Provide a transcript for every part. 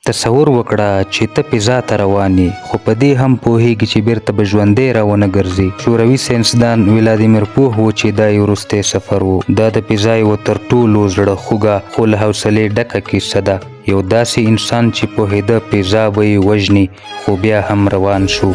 تصور وکړه چې ته فضا ته روان یې، خو په دې هم پوهېږي چې بیرته به ژوندی راونه ګرځې. شوروي ساینسدان ولادیمیر پوه و چې دا یو وروستی سفر و. دا د فضا یوه تر ټولو زړه خوږه خو له حوصلې ډکه کیسه ده. یو داسې انسان چې پوهېده فضا به یې وژني، خو بیا هم روان شو.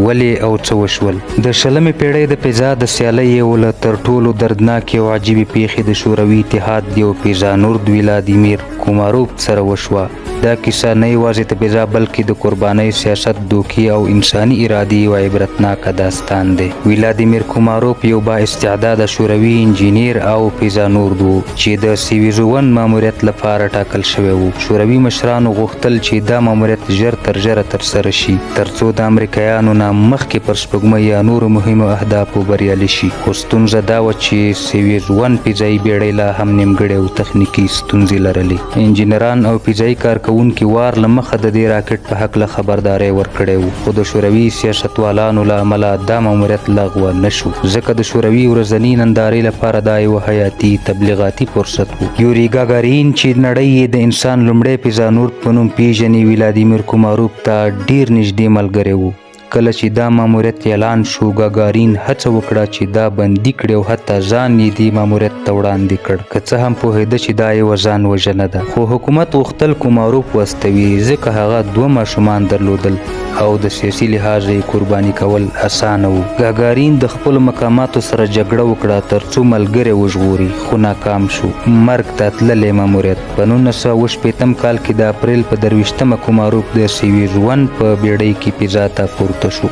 ولې او څه وشول؟ د 20مې پیړۍ د فضا د سیالۍ یو له تر ټولو دردناکې او عجیبې پیښې د شوروي اتحاد یو فضانورد ولادیمیر کوماروف سره وشوه. دا کیسه نه یوازې د فضا بلکې د قربانۍ، سیاست، دوکې او انساني ارادې یو عبرتناکه داستان دی. ولادیمیر کوماروف یو با استعداده شوروي انجینیر او فضانورد و چې د سویزو 1 ماموریت لپاره ټاکل شوی و. شوروي مشرانو غوښتل چې دا ماموریت ژر تر ژره ترسره شي ترڅو د امریکایانو نه مخکې پر سپوږمۍ یا نورو مهمو اهدافو بریالي شي. خو ستونزه دا وه چې سویز 1 فضایي بیړۍ لا هم نیمګړې او تخنیکي ستونزې لرلې. انجینران او فضایي کارکوونکي وار له مخه د دې راکټ په هکله خبرداری ورکړی و، خو د شوروي سیاستوالانو له امله دا ماموریت لغوه نه شو، ځکه د شوروي ورځنۍ نندارې لپاره دا یوه حیاتي تبلیغاتي فرصت و. یوري ګاګارین چې نړۍ یې د انسان لومړی فضانورد په نوم پیژني، ولادیمیر کوماروف ته ډیر نږدې ملګری و. کله چې دا ماموریت اعلان شو، ګاګارین هڅه وکړه چې دا بندي کړي او حتی ځان یې دې ماموریت ته وړاندې کړ، که څه هم پوهېده چې دا یوه ځان وژنه ده. خو حکومت غوښتل کوماروف واستوي، ځکه هغه 2 ماشومان درلودل او د سیاسي لحاظه یې قرباني کول اسانه و. ګاګارین د خپلو مقاماتو سره جګړه وکړه ترڅو ملګری وژغوري، خو ناکام شو. مرګ ته تللی ماموریت. په 19شپېتم کال کې د اپریل په 23مه کوماروف د سویز 1 په بیړۍ کې فضا ته پورته شو.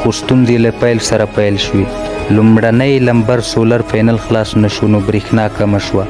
خو ستونزې له پیل سره پیل شوې. لومړنی لمبر سولر پینل خلاص نه شو، نو برېښنا کمه شوه.